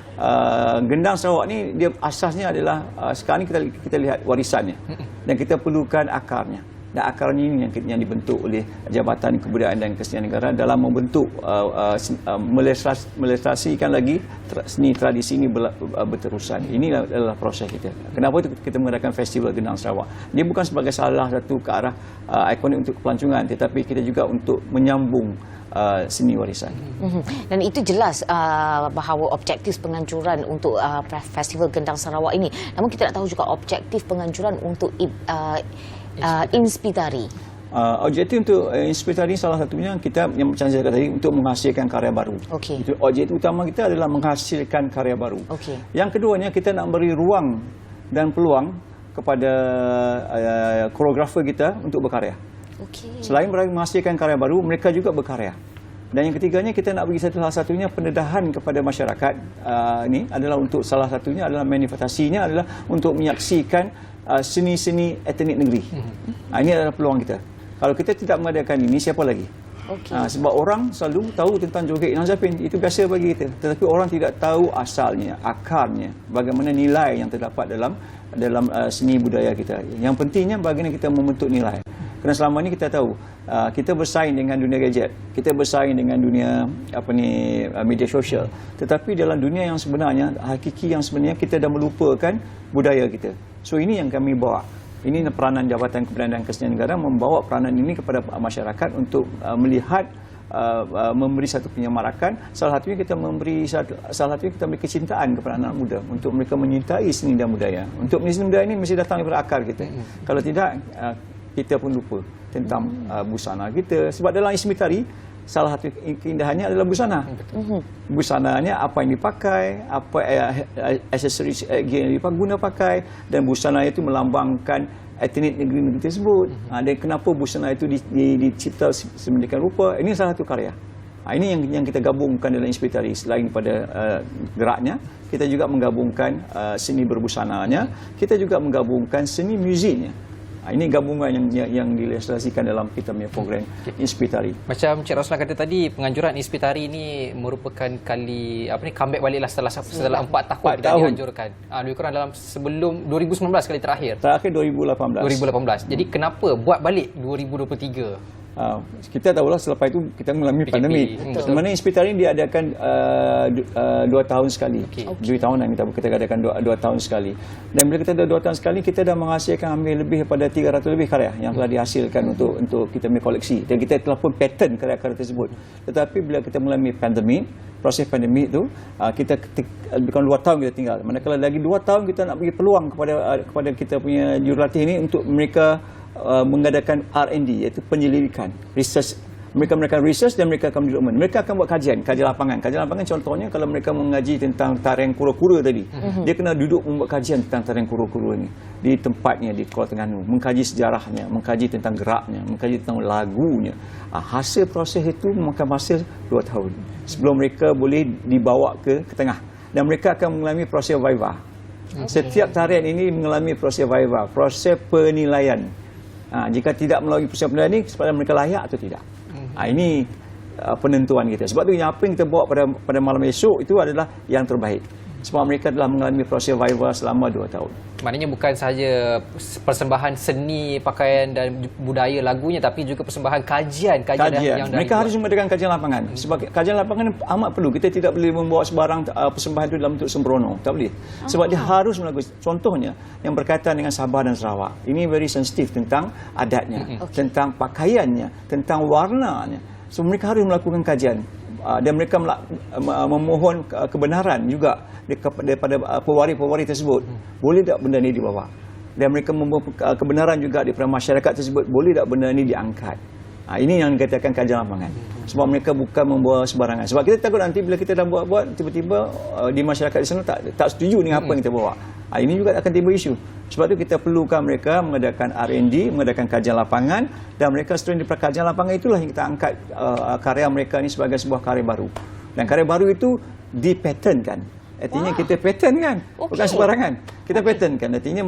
Gendang Sarawak ni dia asasnya adalah sekarang ni kita lihat warisannya dan kita perlukan akarnya. Dan akarnya ini yang dibentuk oleh Jabatan Kebudayaan dan Kesenian Negara dalam membentuk melestarikan lagi seni tradisi ini berterusan. Ini adalah proses kita. Kenapa kita mengadakan Festival Gendang Sarawak? Dia bukan sebagai salah satu ke arah ikonik untuk pelancongan, tetapi kita juga untuk menyambung seni warisan. Dan itu jelas bahawa objektif penganjuran untuk Festival Gendang Sarawak ini. Namun kita nak tahu juga objektif penganjuran untuk Inspitari. Objektif untuk Inspitari salah satunya kita yang macam saya kata tadi untuk menghasilkan karya baru. Objektif utama kita adalah menghasilkan karya baru. Yang keduanya kita nak beri ruang dan peluang kepada koreografer kita untuk berkarya. Selain mereka menghasilkan karya baru, mereka juga berkarya. Dan yang ketiganya kita nak bagi salah satunya pendedahan kepada masyarakat. Ini adalah untuk salah satunya adalah manifestasinya adalah untuk menyaksikan seni-seni etnik negeri. Ini adalah peluang kita. Kalau kita tidak mengadakan ini, siapa lagi? Sebab orang selalu tahu tentang joget Inan Zapin, itu biasa bagi kita. Tetapi orang tidak tahu asalnya, akarnya, bagaimana nilai yang terdapat dalam seni budaya kita. Yang pentingnya bagaimana kita membentuk nilai. Kerana selama ini kita tahu kita bersaing dengan dunia gadget, kita bersaing dengan dunia media sosial. Tetapi dalam dunia yang sebenarnya, hakiki yang sebenarnya, kita dah melupakan budaya kita. So ini yang kami bawa. Ini peranan Jabatan Kebudayaan dan Kesenian Negara membawa peranan ini kepada masyarakat untuk melihat, memberi satu penyemarakan. Salah satunya kita memberi kecintaan kepada anak muda untuk mereka menyintai seni dan budaya. Untuk seni dan budaya ini mesti datang daripada akar kita. Kalau tidak, kita pun lupa tentang busana kita. Sebab dalam Inspitari salah satu keindahannya adalah busana. Busananya apa yang dipakai, apa aksesoris yang guna pakai, dan busana itu melambangkan etnik negeri tersebut. Dan kenapa busana itu dicipta sedemikian rupa, ini salah satu karya. Ini yang kita gabungkan dalam Inspitari. Selain pada geraknya, kita juga menggabungkan seni berbusananya, kita juga menggabungkan seni muziknya. Ini gabungan yang diilustrasikan dalam kita punya program Inspitari. Macam Cik Roslan kata tadi, penganjuran Inspitari ini merupakan comeback baliklah setelah 4 tahun kita dianjurkan. Lebih kurang dalam sebelum 2019 kali terakhir. Terakhir 2018. Jadi kenapa buat balik 2023? Kita tahulah selepas itu kita mengalami pandemik. Sebenarnya Inspitari diadakan 2 tahun sekali. 2 tahunan kita adakan 2 tahun sekali. Dan bila kita ada 2 tahun sekali, kita dah menghasilkan hampir lebih daripada 300 lebih karya yang telah dihasilkan untuk kita punya koleksi. Dan kita telah pun patent karya-karya tersebut. Tetapi bila kita mengalami pandemik, proses pandemik itu, kita lebih kurang 2 tahun kita tinggal. Manakala lagi 2 tahun kita nak bagi peluang kepada kita punya jurulatih ini untuk mereka mengadakan R&D, iaitu penyelidikan, research. Mereka melakukan research dan mereka akan development. Mereka akan buat kajian lapangan. Kajian lapangan contohnya kalau mereka mengaji tentang tarian kura-kura tadi, dia kena duduk membuat kajian tentang tarian kura-kura ini di tempatnya di Kuala Terengganu, mengkaji sejarahnya, mengkaji tentang geraknya, mengkaji tentang lagunya. Hasil proses itu memakan masa 2 tahun sebelum mereka boleh dibawa ke tengah, dan mereka akan mengalami proses viva. Setiap tarian ini mengalami proses viva, proses penilaian. Jika tidak melalui proses penilaian ini, sepatutnya mereka layak atau tidak. Ini penentuan kita. Sebab itu apa yang kita bawa pada malam esok itu adalah yang terbaik. Sebab mereka telah mengalami proses viva selama 2 tahun. Maknanya bukan sahaja persembahan seni, pakaian dan budaya lagunya, tapi juga persembahan kajian. Yang mereka harus mengadakan kajian lapangan. Sebab kajian lapangan amat perlu. Kita tidak boleh membawa sebarang persembahan itu dalam bentuk sembrono. Tak boleh. Sebab dia harus melakukan. Contohnya yang berkaitan dengan Sabah dan Sarawak. Ini very sensitif tentang adatnya, tentang pakaiannya, tentang warnanya. So mereka harus melakukan kajian. Dan mereka memohon kebenaran juga daripada pewaris-pewaris tersebut. Boleh tak benda ini dibawa? Dan mereka memohon kebenaran juga daripada masyarakat tersebut. Boleh tak benda ini diangkat? Ini yang dikatakan kajian lapangan. Sebab mereka bukan membawa sebarangan. Sebab kita takut nanti bila kita dah buat-buat, tiba-tiba di masyarakat di sana tak setuju dengan apa yang kita bawa. Ini juga akan timbul isu. Sebab itu kita perlukan mereka mengadakan R&D, mengadakan kajian lapangan, dan mereka setelah di kajian lapangan itulah yang kita angkat karya mereka ini sebagai sebuah karya baru. Dan karya baru itu dipatentkan. Artinya kita patent kan, bukan sebarangan. Kita patent kan, artinya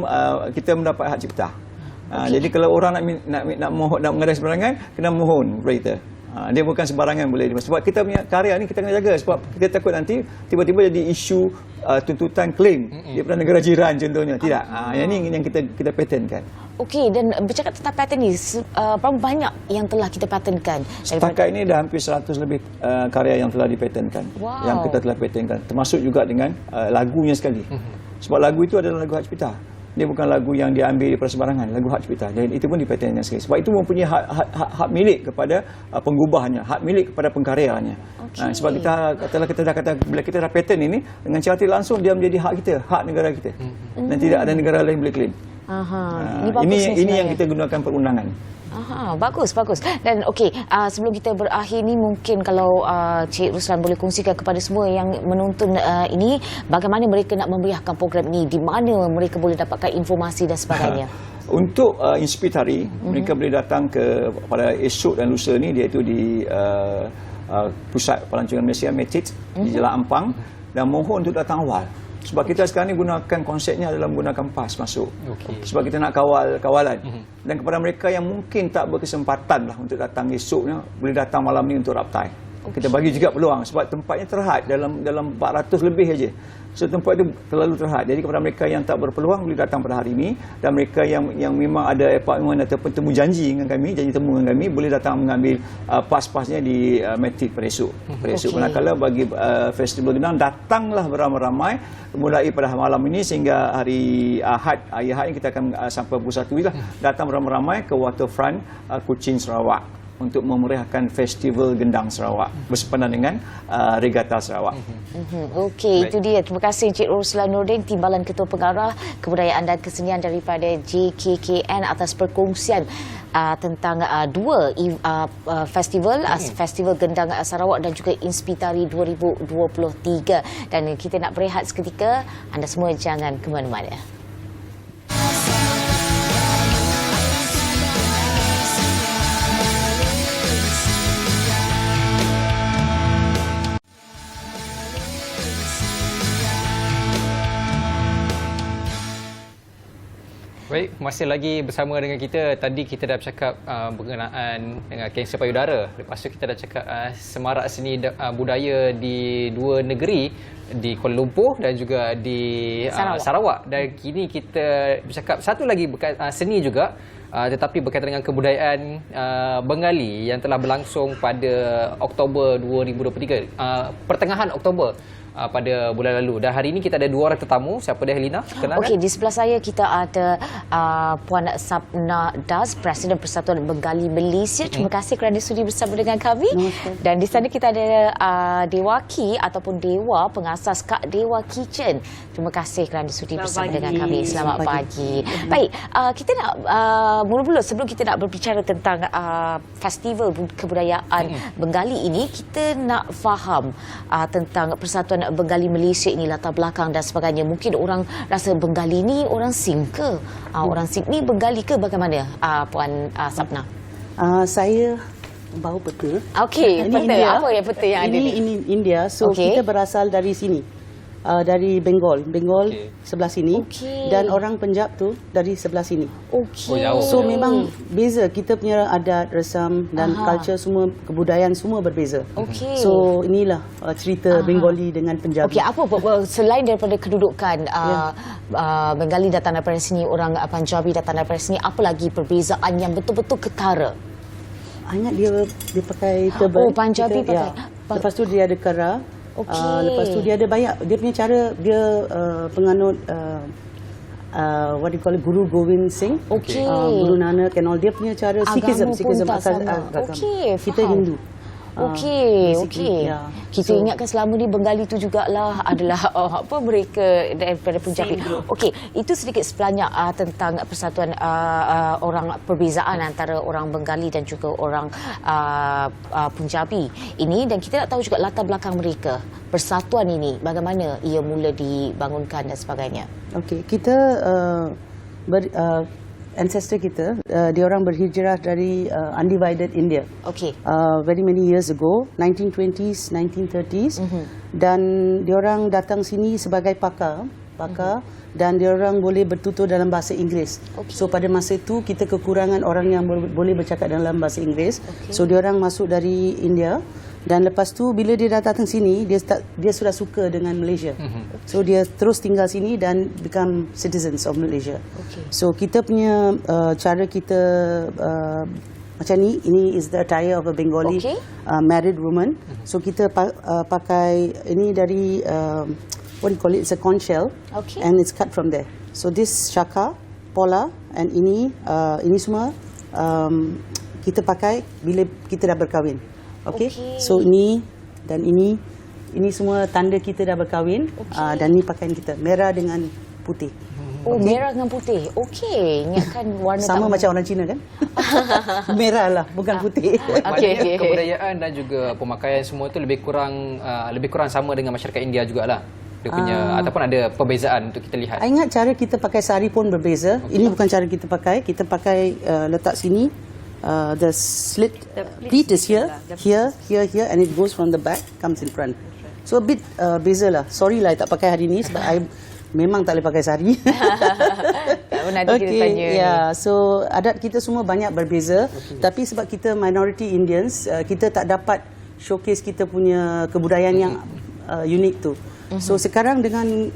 kita mendapat hak cipta. Jadi kalau orang nak mengadakan sebarangan, kena mohon kepada kita. Dia bukan sebarangan boleh. Sebab kita punya karya ni kita kena jaga. Sebab kita takut nanti tiba-tiba jadi isu tuntutan klaim daripada negara jiran contohnya. Tidak. Yang ni yang kita patentkan. Okey, dan bercakap tentang patent ni, berapa banyak yang telah kita patentkan? Setakat ini dah hampir 100 lebih karya yang telah dipatentkan. Yang kita telah patentkan. Termasuk juga dengan lagunya sekali. Sebab lagu itu adalah lagu hak cipta. Dia bukan lagu yang diambil daripada sebarangan, lagu hak cipta. Jadi itu pun dipatentkan sekali. Sebab itu mempunyai hak milik kepada penggubahnya, hak milik kepada pengkaryanya. Sebab kita dah kata bila kita dah patent ini, dengan cara tidak langsung dia menjadi hak kita, hak negara kita. Dan tidak ada negara lain boleh klaim. Ini yang kita gunakan perundangan. Bagus. Dan okey, sebelum kita berakhir ni, mungkin kalau Cik Ruslan boleh kongsikan kepada semua yang menonton ini, bagaimana mereka nak memeriahkan program ini, di mana mereka boleh dapatkan informasi dan sebagainya. Untuk Inspitari, mereka boleh datang pada esok dan lusa ni, iaitu di Pusat Pelancongan Malaysia Metit di Jalan Ampang, dan mohon untuk datang awal. Sebab kita sekarang ni gunakan konsepnya adalah menggunakan pas masuk. Sebab kita nak kawalan. Dan kepada mereka yang mungkin tak berkesempatan lah untuk datang esoknya, boleh datang malam ni untuk raptai. Kita bagi juga peluang sebab tempatnya terhad dalam 400 lebih aja. So tempat itu terlalu terhad. Jadi kepada mereka yang tak berpeluang boleh datang pada hari ini, dan mereka yang memang ada appointment ataupun temu janji dengan kami, janji temu dengan kami, boleh datang mengambil pas-pasnya di Metik pada esok. Manakala bagi festival gendang, datanglah beramai-ramai mulai pada malam ini sehingga hari Ahad ini kita akan sampai pukul 1 lah, datang beramai-ramai ke Waterfront Kuching, Sarawak untuk memeriahkan Festival Gendang Sarawak bersempena dengan Regatta Sarawak. Okey, itu dia. Terima kasih Encik Ruslan Nordin, Timbalan Ketua Pengarah Kebudayaan dan Kesenian daripada JKKN atas perkongsian tentang dua festival, Festival Gendang Sarawak dan juga Inspitari 2023. Dan kita nak berehat seketika, anda semua jangan ke mana-mana. Baik, masih lagi bersama dengan kita. Tadi kita dah bercakap berkenaan dengan kanser payudara. Lepas tu kita dah cakap semarak seni budaya di dua negeri, di Kuala Lumpur dan juga di Sarawak. Dan kini kita bercakap satu lagi seni juga, tetapi berkaitan dengan kebudayaan Bengali yang telah berlangsung pada Oktober 2023, pertengahan Oktober pada bulan lalu. Dan hari ini kita ada dua orang tetamu. Siapa dia, Helena? Kenalkan. Okey, di sebelah saya kita ada Puan Sapna Das, Presiden Persatuan Bengali Malaysia. Terima kasih kerana sudi bersama dengan kami. Dan di sana kita ada Dewaki ataupun Dewa, pengasas Kak Dewa Kitchen. Terima kasih kerana sudi bersama dengan kami. Selamat pagi. Baik, kita nak mula-mula sebelum kita nak berbicara tentang festival kebudayaan Bengali ini, kita nak faham tentang Persatuan Bengali Malaysia ini, latar belakang dan sebagainya. Mungkin orang rasa Bengali ni orang Sing ke? Orang Sing ni Bengali ke bagaimana, Puan Sapna? Saya bawa peta. Okey, peta. Apa yang peta yang ada ni? Ini India. So kita berasal dari sini. Dari Bengal sebelah sini, dan orang Punjab tu dari sebelah sini. So memang beza, kita punya adat, resam dan culture semua, kebudayaan semua berbeza. So inilah cerita Bengali dengan Punjabi. Okey, apa selain daripada kedudukan Bengali datang daripada sini, orang Punjabi datang daripada sini, apa lagi perbezaan yang betul-betul ketara? Ingat dia pakai turban. Punjabi pakai. Lepas tu dia ada kara. Lepas tu dia ada banyak, dia punya cara, dia penganut what do you call it, Guru Govind Singh, Guru Nanak and all. Dia punya cara Sikhism asal agama. Kita Hindu. Okey. Kita ingatkan selama ni Bengali tu jugalah adalah mereka daripada Punjabi. Okey, itu sedikit sebanyak tentang persatuan orang, perbezaan antara orang Bengali dan juga orang Punjabi ini, dan kita nak tahu juga latar belakang mereka. Persatuan ini bagaimana ia mula dibangunkan dan sebagainya. Okey, kita ancestor kita, diorang berhijrah dari undivided India. Very many years ago, 1920s, 1930s. Dan diorang datang sini sebagai pakar dan diorang boleh bertutur dalam bahasa Inggeris. So pada masa itu kita kekurangan orang yang boleh bercakap dalam bahasa Inggeris. So diorang masuk dari India. Dan lepas tu bila dia datang sini, dia sudah suka dengan Malaysia. So dia terus tinggal sini dan become citizens of Malaysia. So kita punya cara kita macam ni, ini is the attire of a Bengali married woman. So kita pakai ini dari what do you call it? It's a conch shell, and it's cut from there. So this shaka, pola, and ini semua kita pakai bila kita dah berkahwin. So ini dan ini semua tanda kita dah berkahwin. Dan ni pakaian kita, merah dengan putih. Merah dengan putih. Ingatkan warna sama macam orang Cina kan? Merah lah, bukan putih. Kebudayaan dan juga pemakaian semua tu lebih kurang sama dengan masyarakat India jugalah. Dia punya ataupun ada perbezaan untuk kita lihat. Ingat cara kita pakai sari pun berbeza. Ini bukan cara kita pakai. Kita pakai letak sini. The slit pleat is here, and it goes from the back, comes in front. So a bit beza lah. Sorry lah tak pakai hari ni sebab I memang tak boleh pakai sari. So adat kita semua banyak berbeza. Tapi sebab kita minority Indians, kita tak dapat showcase kita punya kebudayaan yang unik tu. So sekarang dengan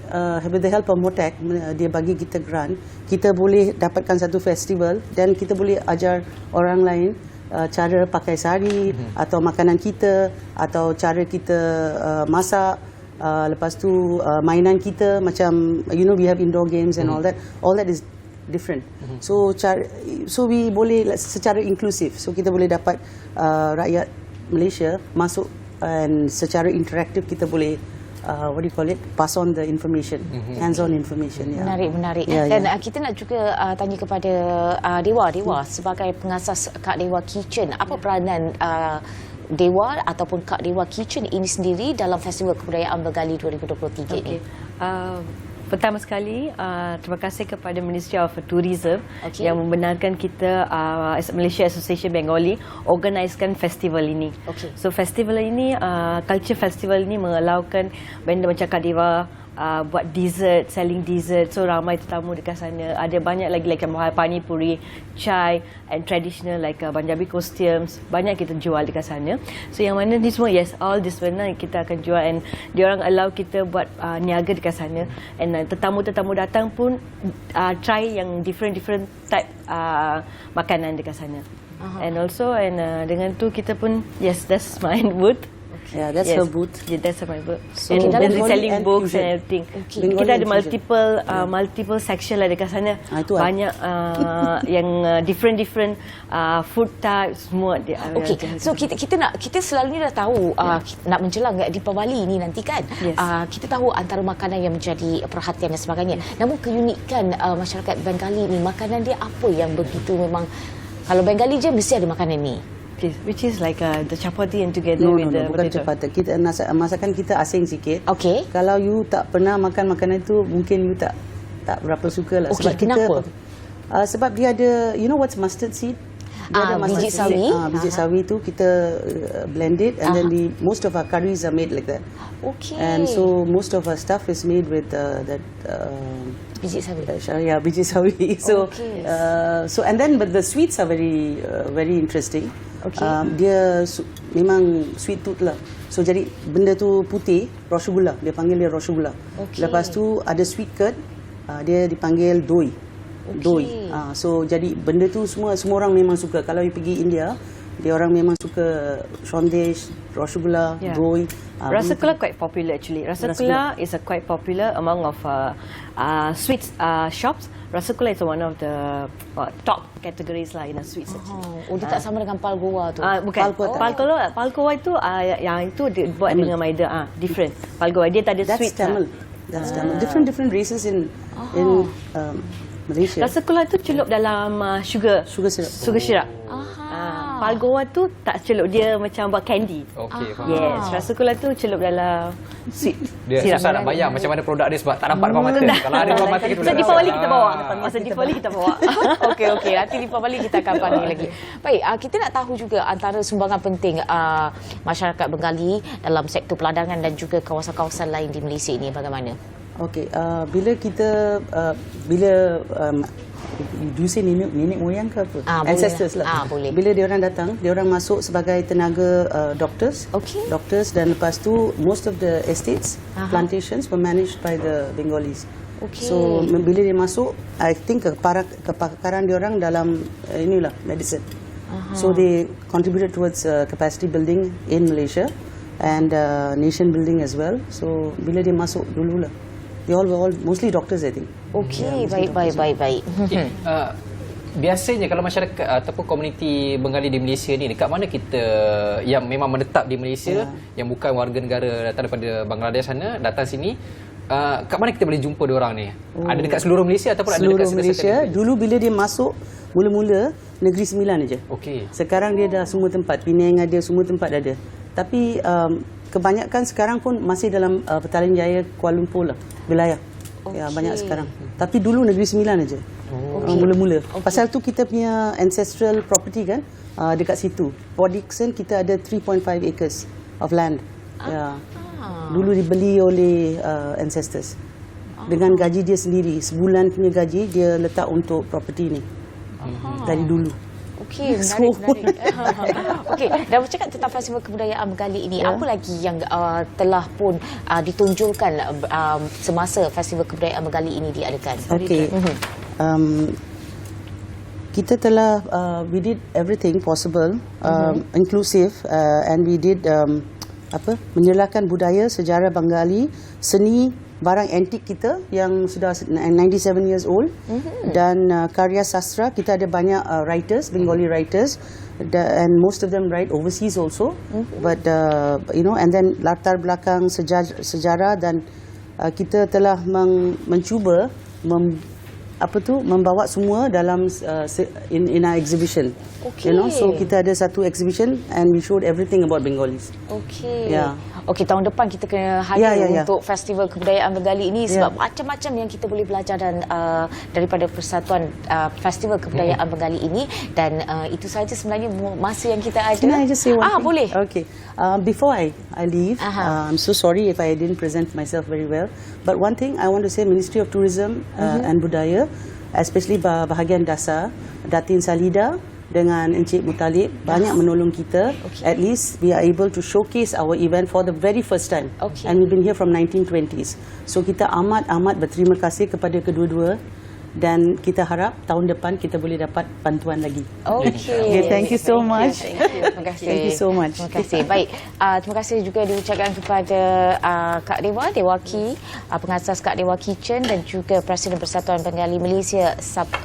with the help of Motek, dia bagi kita grant, kita boleh dapatkan satu festival dan kita boleh ajar orang lain cara pakai sari atau makanan kita atau cara kita masak. Lepas tu mainan kita macam we have indoor games and all that is different. So we boleh secara inklusif. So kita boleh dapat rakyat Malaysia masuk, and secara interaktif kita boleh what do you call it, pass on the information, hands-on information. Menarik. Dan kita nak juga tanya kepada Dewa sebagai pengasas Kak Dewa Kitchen, apa peranan Dewa ataupun Kak Dewa Kitchen ini sendiri dalam Festival Kebudayaan Bengali 2023 ini? Pertama sekali, terima kasih kepada Ministry of Tourism yang membenarkan kita Malaysia Association Bengali organiskan festival ini. So festival ini, culture festival ini mengalaukan benda macam Kak Dewa buat dessert, selling dessert. So ramai tetamu dekat sana. Ada banyak lagi like pani puri, chai and traditional like Punjabi costumes. Banyak kita jual dekat sana. So yang mana ni semua, yes, all this benar kita akan jual, and diorang allow kita buat niaga dekat sana. And tetamu-tetamu datang pun try yang different type makanan dekat sana. And also dengan tu kita pun, yes, that's my booth. Yeah, that's her booth. Yeah, that's my booth. So, and selling books and everything. Kita ada multiple section lah dekat sana. Banyak yang different food types semua. So kita selalunya dah tahu nak menjelang Deepavali ni nanti kan. Kita tahu antara makanan yang menjadi perhatian dan sebagainya. Namun keunikan masyarakat Bengali ni, makanan dia apa yang begitu memang, kalau Bengali je mesti ada makanan ni. Which is like the chapati and together with the bukan potato. chapati. Kita masakan kita asing sikit. Kalau you tak pernah makan makanan itu, mungkin you tak berapa suka lah. Sebab kenapa? Sebab dia ada, you know what's mustard seed? Dia ada biji sawi. Biji sawi tu kita blend it, and then most of our curries are made like that. And so most of our stuff is made with that biji sawi. Yeah, biji sawi. So so and then but the sweets are very interesting. Dia memang sweet tooth lah. So jadi benda tu putih, rosogula. Dia panggil dia rosogula. Lepas tu ada sweet curd, dia dipanggil doi. So jadi benda tu semua orang memang suka. Kalau you pergi India, dia orang memang suka shondesh, rosogula, doi. Rasagula quite popular actually. Rasagula is quite popular among of sweets shops. Rasagula is one of the top categories lah in a sweets. Dia tak sama dengan palgowa tu. Bukan. Palgowa itu yang itu dibuat dengan maida. Different. Palgowa dia tak ada sweet. That's Tamil. Different races in Malaysia. Rasagula itu celup dalam sugar syrup. Palgowa tu tak celup, dia macam buat candy. Yes, rasagula tu celup dalam sweet. Dia susah nak bayang macam mana produk dia sebab tak nampak depan mata. Kalau ada depan mata kita boleh. Deepavali kita bawa. Masa Deepavali kita bawa. Okey, nanti Deepavali kita akan panggil lagi. Baik, kita nak tahu juga antara sumbangan penting masyarakat Bengali dalam sektor peladangan dan juga kawasan-kawasan lain di Malaysia ini bagaimana? Okey, bila kita do you say nenek moyang ke apa? Ancestors lah. Boleh. Bila dia orang datang, dia orang masuk sebagai tenaga doctors. Doctors, dan lepas tu most of the estates, plantations were managed by the Bengalis. So bila dia masuk, I think kepakaran dia orang dalam inilah medicine. So they contributed towards capacity building in Malaysia and nation building as well. So bila dia masuk dululah, they all were mostly doctors, I think. Baik. Biasanya kalau masyarakat ataupun komuniti Bengali di Malaysia ni, dekat mana kita yang memang menetap di Malaysia, yang bukan warga negara datang daripada Bangladesh sana, datang sini, kat mana kita boleh jumpa diorang ni? Ada dekat seluruh Malaysia ataupun ada dekat Malaysia? Dulu bila dia masuk, mula-mula Negeri Sembilan aja. Sekarang dia dah semua tempat, Penang ada, semua tempat ada. Tapi kebanyakan sekarang pun masih dalam Petaling Jaya, Kuala Lumpur lah, wilayah. Banyak sekarang. Tapi dulu Negeri Sembilan aja. Mula-mula. Pasal tu kita punya ancestral property kan dekat situ. Port Dickson kita ada 3.5 acres of land. Dulu dibeli oleh ancestors. Dengan gaji dia sendiri. Sebulan punya gaji dia letak untuk property ni. Dari dulu. Menarik. Dan bercakap tentang Festival Kebudayaan Bengali ini, apa lagi yang telah pun ditunjukkan semasa Festival Kebudayaan Bengali ini diadakan? Kita telah we did everything possible, inclusive, and we did menyerahkan budaya, sejarah Bengali, seni barang antik kita yang sudah 97 years old, dan karya sastra kita ada banyak writers, Bengali writers, and most of them write overseas also, but and then latar belakang sejarah, dan kita telah mencuba membawa semua dalam in our exhibition. Okay. So kita ada satu exhibition and we showed everything about Bengalis. Okey. Yeah. Okey, tahun depan kita kena hadir untuk Festival Kebudayaan Bengali ini sebab macam-macam yang kita boleh belajar dan daripada persatuan Festival Kebudayaan Bengali ini, dan itu saja sebenarnya masa yang kita ada. Can I just say one thing? Boleh. Okay. Before I leave, I'm so sorry if I didn't present myself very well. But one thing I want to say, Ministry of Tourism and Budaya, especially bahagian dasar, Datin Salida dengan Encik Mutalib banyak menolong kita. At least we are able to showcase our event for the very first time. And we've been here from 1920s. So kita amat berterima kasih kepada kedua-dua, dan kita harap tahun depan kita boleh dapat bantuan lagi. Okay, thank you so much. Terima kasih. Thank you so much. Terima kasih. Baik, terima kasih juga diucapkan kepada Kak Dewaki, pengasas Kak Dewa Kitchen, dan juga Presiden Persatuan Bengali Malaysia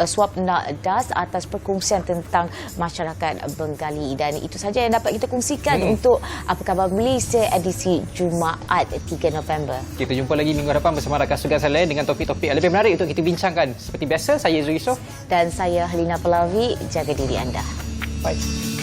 Swapna Das atas perkongsian tentang masyarakat Bengali. Dan itu saja yang dapat kita kongsikan untuk Apa Khabar Malaysia edisi Jumaat 3 November. Kita jumpa lagi minggu depan bersama rakan tugas lain dengan topik-topik yang lebih menarik untuk kita bincangkan. Seperti biasa, saya Zul Yusof. Dan saya Helina Pelavi. Jaga diri anda. Bye.